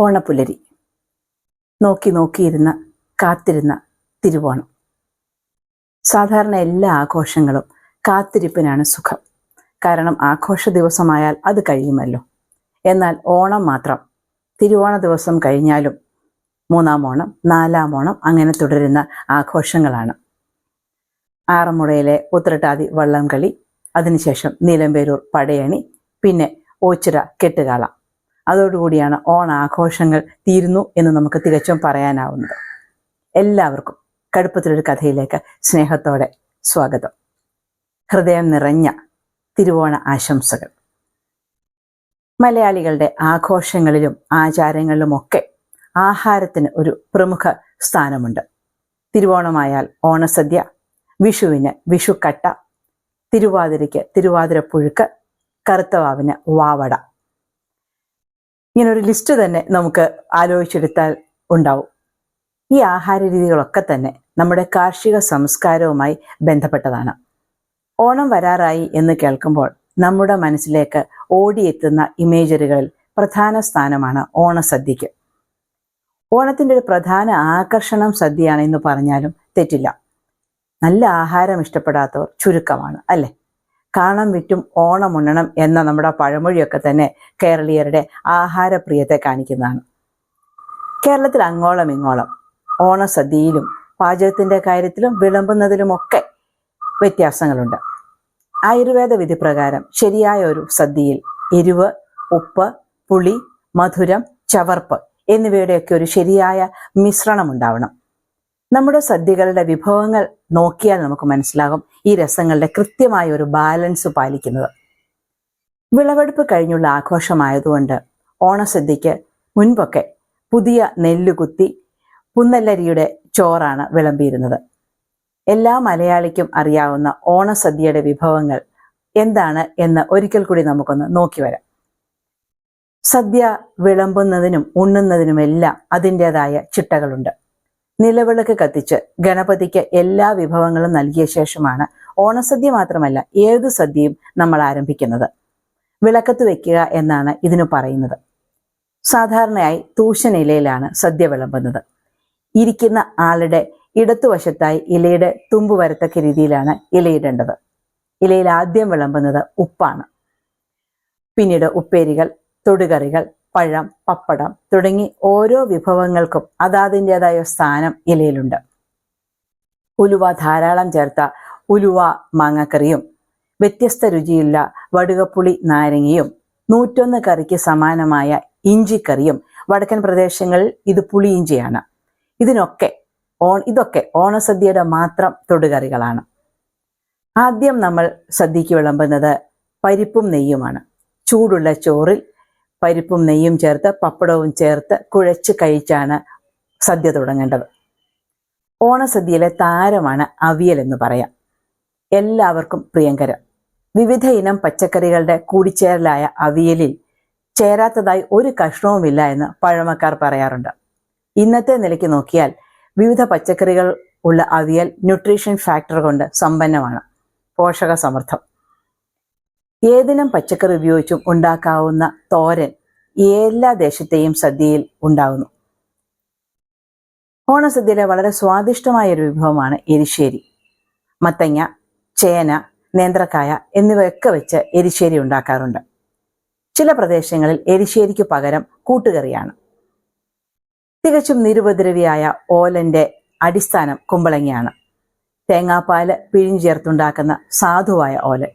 ഓണപ്പുലരി. നോക്കിയിരുന്ന കാത്തിരുന്ന തിരുവോണം. സാധാരണ എല്ലാ ആഘോഷങ്ങളും കാത്തിരിപ്പിനാണ് സുഖം. കാരണം ആഘോഷ ദിവസമായാൽ അത് കഴിയുമല്ലോ. എന്നാൽ ഓണം മാത്രം തിരുവോണ ദിവസം കഴിഞ്ഞാലും 3-ാം ഓണം, 4-ാം ഓണം അങ്ങനെ തുടരുന്ന ആഘോഷങ്ങളാണ്. ആറന്മുളയിലെ ഉത്രട്ടാതി വള്ളംകളി, അതിനുശേഷം നീലമ്പേരൂർ പടയണി, പിന്നെ ഓച്ചിറ കെട്ടുകാള. അതോടുകൂടിയാണ് ഓണാഘോഷങ്ങൾ തീരുന്നു എന്ന് നമുക്ക് തികച്ചും പറയാനാവുന്നത്. എല്ലാവർക്കും കടുപ്പത്തിലൊരു കഥയിലേക്ക് സ്നേഹത്തോടെ സ്വാഗതം. ഹൃദയം നിറഞ്ഞ തിരുവോണ ആശംസകൾ. മലയാളികളുടെ ആഘോഷങ്ങളിലും ആചാരങ്ങളിലുമൊക്കെ ആഹാരത്തിന് ഒരു പ്രമുഖ സ്ഥാനമുണ്ട്. തിരുവോണമായാൽ ഓണസദ്യ, വിഷുവിന് വിഷുക്കട്ട, തിരുവാതിരയ്ക്ക് തിരുവാതിരപ്പുഴുക്ക്, കറുത്തവാവിന് വാവട. ഇങ്ങനൊരു ലിസ്റ്റ് തന്നെ നമുക്ക് ആലോചിച്ചെടുത്താൽ ഉണ്ടാവും. ഈ ആഹാര രീതികളൊക്കെ തന്നെ നമ്മുടെ കാർഷിക സംസ്കാരവുമായി ബന്ധപ്പെട്ടതാണ്. ഓണം വരാറായി എന്ന് കേൾക്കുമ്പോൾ നമ്മുടെ മനസ്സിലേക്ക് ഓടിയെത്തുന്ന ഇമേജറികളിൽ പ്രധാന സ്ഥാനമാണ് ഓണസദ്യക്ക്. ഓണത്തിൻ്റെ ഒരു പ്രധാന ആകർഷണം സദ്യയാണ് എന്ന് പറഞ്ഞാലും തെറ്റില്ല. നല്ല ആഹാരം ഇഷ്ടപ്പെടാത്തവർ ചുരുക്കമാണ്, അല്ലേ? കാണം വിറ്റും ഓണമുണ്ണണം എന്ന നമ്മുടെ പഴമൊഴിയൊക്കെ തന്നെ കേരളീയരുടെ ആഹാരപ്രിയത്തെ കാണിക്കുന്നതാണ്. കേരളത്തിൽ അങ്ങോളം ഇങ്ങോളം ഓണസദ്യയിലും പാചകത്തിൻ്റെ കാര്യത്തിലും വിളമ്പുന്നതിലുമൊക്കെ വ്യത്യാസങ്ങളുണ്ട്. ആയുർവേദ വിധി പ്രകാരം ശരിയായ ഒരു സദ്യയിൽ എരിവ്, ഉപ്പ്, പുളി, മധുരം, ചവർപ്പ് എന്നിവയുടെയൊക്കെ ഒരു ശരിയായ മിശ്രണം ഉണ്ടാവണം. നമ്മുടെ സദ്യകളുടെ വിഭവങ്ങൾ നോക്കിയാൽ നമുക്ക് മനസ്സിലാകും ഈ രസങ്ങളുടെ കൃത്യമായ ഒരു ബാലൻസ് പാലിക്കുന്നത്. വിളവെടുപ്പ് കഴിഞ്ഞുള്ള ആഘോഷമായതുകൊണ്ട് ഓണസദ്യക്ക് മുൻപൊക്കെ പുതിയ നെല്ലുകുത്തി പുന്നല്ലരിയുടെ ചോറാണ് വിളമ്പിയിരുന്നത്. എല്ലാ മലയാളിക്കും അറിയാവുന്ന ഓണസദ്യയുടെ വിഭവങ്ങൾ എന്താണ് എന്ന് ഒരിക്കൽ കൂടി നമുക്കൊന്ന് നോക്കി വരാം. സദ്യ വിളമ്പുന്നതിനും ഉണ്ണുന്നതിനുമെല്ലാം അതിൻ്റെതായ ചിട്ടകളുണ്ട്. നിലവിളക്ക് കത്തിച്ച് ഗണപതിക്ക് എല്ലാ വിഭവങ്ങളും നൽകിയ ശേഷമാണ് ഓണസദ്യ മാത്രമല്ല ഏത് സദ്യയും നമ്മൾ ആരംഭിക്കുന്നത്. വിളക്കത്ത് വെക്കുക എന്നാണ് ഇതിനു പറയുന്നത്. സാധാരണയായി തൂശനിലയിലാണ് സദ്യ വിളമ്പുന്നത്. ഇരിക്കുന്ന ആളുടെ ഇടത്തുവശത്തായി ഇലയുടെ തുമ്പ് വരത്തക്ക രീതിയിലാണ് ഇലയിടേണ്ടത്. ഇലയിൽ ആദ്യം വിളമ്പുന്നത് ഉപ്പാണ്. പിന്നീട് ഉപ്പേരികൾ, തൊടുകറികൾ, പഴം, പപ്പടം തുടങ്ങി ഓരോ വിഭവങ്ങൾക്കും അതാതിൻ്റെതായ സ്ഥാനം ഇലയിലുണ്ട്. ഉലുവ ധാരാളം ചേർത്ത ഉലുവ മാങ്ങക്കറിയും, വ്യത്യസ്ത രുചിയുള്ള വടുകപ്പുളി നാരങ്ങയും, 101 കറിക്ക് സമാനമായ ഇഞ്ചിക്കറിയും, വടക്കൻ പ്രദേശങ്ങളിൽ ഇത് പുളിയിഞ്ചിയാണ്. ഇതൊക്കെ ഓണസദ്യയുടെ മാത്രം തൊടുകറികളാണ്. ആദ്യം നമ്മൾ സദ്യക്ക് വിളമ്പുന്നത് പരിപ്പും നെയ്യുമാണ്. ചൂടുള്ള ചോറിൽ പരിപ്പും നെയ്യും ചേർത്ത് പപ്പടവും ചേർത്ത് കുഴച്ച് കഴിച്ചാണ് സദ്യ തുടങ്ങേണ്ടത്. ഓണസദ്യയിലെ താരമാണ് അവിയൽ എന്ന് പറയാം. എല്ലാവർക്കും പ്രിയങ്കരം. വിവിധ ഇനം പച്ചക്കറികളുടെ കൂടിച്ചേരലായ അവിയലിൽ ചേരാത്തതായി ഒരു കഷ്ണവുമില്ല എന്ന് പഴമക്കാർ പറയാറുണ്ട്. ഇന്നത്തെ നിലയ്ക്ക് നോക്കിയാൽ വിവിധ പച്ചക്കറികൾ ഉള്ള അവിയൽ ന്യൂട്രീഷൻ ഫാക്ടർ കൊണ്ട് സമ്പന്നമാണ്, പോഷക സമൃദ്ധം. ഏതിനം പച്ചക്കറി ഉപയോഗിച്ചും ഉണ്ടാക്കാവുന്ന തോരൻ എല്ലാ ദേശത്തെയും സദ്യയിൽ ഉണ്ടാകുന്നു. ഓണസദ്യയിലെ വളരെ സ്വാദിഷ്ടമായ ഒരു വിഭവമാണ് എരിശ്ശേരി. മത്തങ്ങ, ചേന, നേന്ത്രക്കായ എന്നിവയൊക്കെ വെച്ച് എരിശ്ശേരി ഉണ്ടാക്കാറുണ്ട്. ചില പ്രദേശങ്ങളിൽ എരിശ്ശേരിക്ക് പകരം കൂട്ടുകറിയാണ്. തികച്ചും നിരുപദ്രവിയായ ഓലന്റെ അടിസ്ഥാനം കുമ്പളങ്ങയാണ്. തേങ്ങാപ്പാല് പിഴിഞ്ഞു ചേർത്തുണ്ടാക്കുന്ന സാധുവായ ഓലൻ.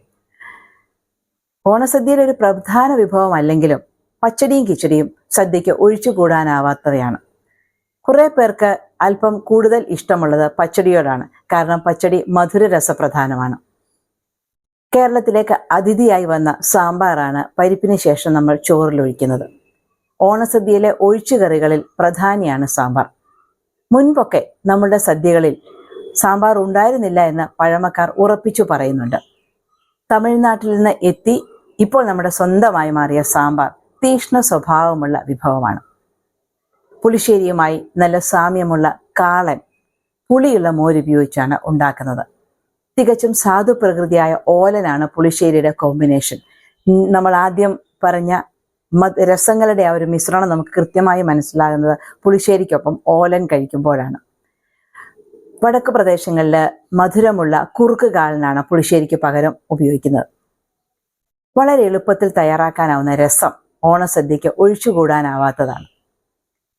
ഓണസദ്യയിലെ ഒരു പ്രധാന വിഭവം അല്ലെങ്കിലും പച്ചടിയും കിച്ചടിയും സദ്യയ്ക്ക് ഒഴിച്ചുകൂടാനാവാത്തവയാണ്. കുറെ പേർക്ക് അല്പം കൂടുതൽ ഇഷ്ടമുള്ളത് പച്ചടിയോടാണ്. കാരണം പച്ചടി മധുര രസപ്രധാനമാണ്. കേരളത്തിലേക്ക് അതിഥിയായി വന്ന സാമ്പാറാണ് പരിപ്പിന് ശേഷം നമ്മൾ ചോറിലൊഴിക്കുന്നത്. ഓണസദ്യയിലെ ഒഴിച്ചുകറികളിൽ പ്രധാനിയാണ് സാമ്പാർ. മുൻപൊക്കെ നമ്മുടെ സദ്യകളിൽ സാമ്പാർ ഉണ്ടായിരുന്നില്ല എന്ന് പഴമക്കാർ ഉറപ്പിച്ചു പറയുന്നുണ്ട്. തമിഴ്നാട്ടിൽ നിന്ന് എത്തി ഇപ്പോൾ നമ്മുടെ സ്വന്തമായി മാറിയ സാമ്പാർ തീക്ഷ്ണ സ്വഭാവമുള്ള വിഭവമാണ്. പുളിശ്ശേരിയുമായി നല്ല സാമ്യമുള്ള കാളൻ പുളിയുള്ള മോരുപയോഗിച്ചാണ് ഉണ്ടാക്കുന്നത്. തികച്ചും സാധു പ്രകൃതിയായ ഓലനാണ് പുളിശ്ശേരിയുടെ കോമ്പിനേഷൻ. നമ്മൾ ആദ്യം പറഞ്ഞ രസങ്ങളുടെ ആ ഒരു മിശ്രണം നമുക്ക് കൃത്യമായി മനസ്സിലാകുന്നത് പുളിശ്ശേരിക്കൊപ്പം ഓലൻ കഴിക്കുമ്പോഴാണ്. വടക്ക് പ്രദേശങ്ങളിൽ മധുരമുള്ള കുറുക്ക് കാളനാണ് പുളിശ്ശേരിക്ക് പകരം ഉപയോഗിക്കുന്നത്. വളരെ എളുപ്പത്തിൽ തയ്യാറാക്കാനാവുന്ന രസം ഓണസദ്യക്ക് ഒഴിച്ചുകൂടാനാവാത്തതാണ്.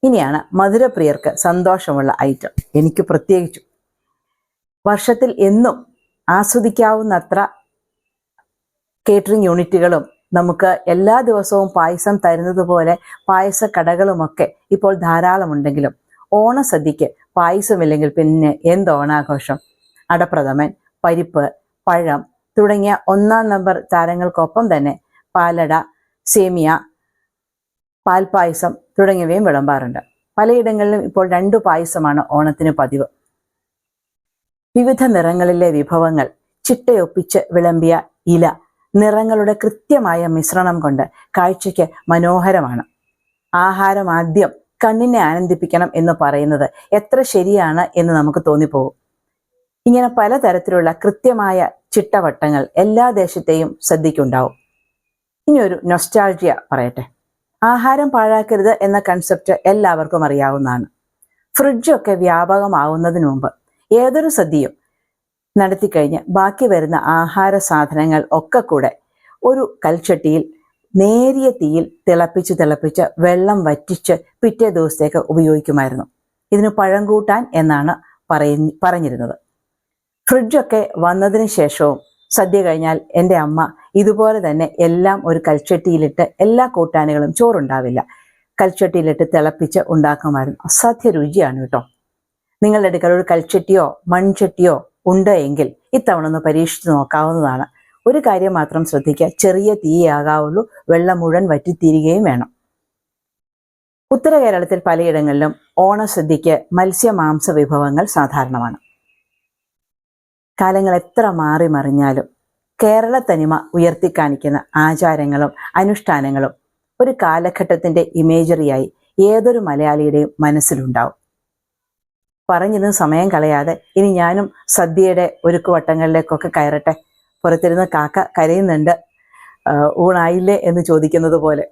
ഇനിയാണ് മധുരപ്രിയർക്ക് സന്തോഷമുള്ള ഐറ്റം, എനിക്ക് പ്രത്യേകിച്ചും. വർഷത്തിൽ എന്നും ആസ്വദിക്കാവുന്നത്ര കേറ്ററിംഗ് യൂണിറ്റുകളും നമുക്ക് എല്ലാ ദിവസവും പായസം തരുന്നത് പോലെ പായസക്കടകളുമൊക്കെ ഇപ്പോൾ ധാരാളമുണ്ടെങ്കിലും ഓണസദ്യക്ക് പായസമില്ലെങ്കിൽ പിന്നെ എന്ത് ഓണാഘോഷം? അടപ്രഥമൻ, പരിപ്പ്, പഴം തുടങ്ങിയ ഒന്നാം നമ്പർ താരങ്ങൾക്കൊപ്പം തന്നെ പാലട, സേമിയ, പാൽപ്പായസം തുടങ്ങിയവയും വിളമ്പാറുണ്ട്. പലയിടങ്ങളിലും ഇപ്പോൾ 2 പായസമാണ് ഓണത്തിന് പതിവ്. വിവിധ നിറങ്ങളിലെ വിഭവങ്ങൾ ചിട്ടയൊപ്പിച്ച് വിളമ്പിയ ഇല നിറങ്ങളുടെ കൃത്യമായ മിശ്രണം കൊണ്ട് കാഴ്ചയ്ക്ക് മനോഹരമാണ്. ആഹാരം ആദ്യം കണ്ണിനെ ആനന്ദിപ്പിക്കണം എന്ന് പറയുന്നത് എത്ര ശരിയാണ് എന്ന് നമുക്ക് തോന്നിപ്പോകും. ഇങ്ങനെ പലതരത്തിലുള്ള കൃത്യമായ ചിട്ടവട്ടങ്ങൾ എല്ലാ ദേശത്തെയും സദ്യക്കുണ്ടാവും. ഇനി ഒരു നൊസ്റ്റാൾജിയ പറയട്ടെ. ആഹാരം പാഴാക്കരുത് എന്ന കൺസെപ്റ്റ് എല്ലാവർക്കും അറിയാവുന്നതാണ്. ഫ്രിഡ്ജൊക്കെ വ്യാപകമാവുന്നതിന് മുമ്പ് ഏതൊരു സദ്യയും നടത്തിക്കഴിഞ്ഞ് ബാക്കി വരുന്ന ആഹാര സാധനങ്ങൾ ഒക്കെ കൂടെ ഒരു കൽച്ചട്ടിയിൽ നേരിയ തീയിൽ തിളപ്പിച്ച് വെള്ളം വറ്റിച്ച് പിറ്റേ ദിവസത്തേക്ക് ഉപയോഗിക്കുമായിരുന്നു. ഇതിന് പഴംകൂട്ടാൻ എന്നാണ് പറഞ്ഞിരുന്നത്. ഫ്രിഡ്ജൊക്കെ വന്നതിന് ശേഷവും സദ്യ കഴിഞ്ഞാൽ എൻ്റെ അമ്മ ഇതുപോലെ തന്നെ എല്ലാം ഒരു കൽച്ചട്ടിയിലിട്ട്, എല്ലാ കൂട്ടാനുകളും ചോറുണ്ടാവില്ല, കൽച്ചട്ടിയിലിട്ട് തിളപ്പിച്ച് ഉണ്ടാക്കുമായിരുന്നു. അസാധ്യ രുചിയാണ് കേട്ടോ. നിങ്ങളുടെ അടുക്കൽ ഒരു കൽച്ചട്ടിയോ മൺചട്ടിയോ ഉണ്ട് എങ്കിൽ ഇത്തവണ ഒന്ന് പരീക്ഷിച്ച് നോക്കാവുന്നതാണ്. ഒരു കാര്യം മാത്രം ശ്രദ്ധിക്കുക, ചെറിയ തീയാകാവുള്ളൂ, വെള്ളം മുഴുവൻ വറ്റിത്തീരുകയും വേണം. ഉത്തര കേരളത്തിൽ പലയിടങ്ങളിലും ഓണസദ്യക്ക് മത്സ്യമാംസ വിഭവങ്ങൾ സാധാരണമാണ്. കാലങ്ങൾ എത്ര മാറി മറിഞ്ഞാലും കേരള തനിമ ഉയർത്തിക്കാണിക്കുന്ന ആചാരങ്ങളും അനുഷ്ഠാനങ്ങളും ഒരു കാലഘട്ടത്തിന്റെ ഇമേജറിയായി ഏതൊരു മലയാളിയുടെയും മനസ്സിലുണ്ടാവും. പറഞ്ഞിരുന്ന് സമയം കളയാതെ ഇനി ഞാനും സദ്യയുടെ ഒരുക്കുവട്ടങ്ങളിലേക്കൊക്കെ കയറട്ടെ. പുറത്തിരുന്ന് കാക്ക കരയുന്നുണ്ട്, ഊണായില്ലേ എന്ന് ചോദിക്കുന്നത് പോലെ.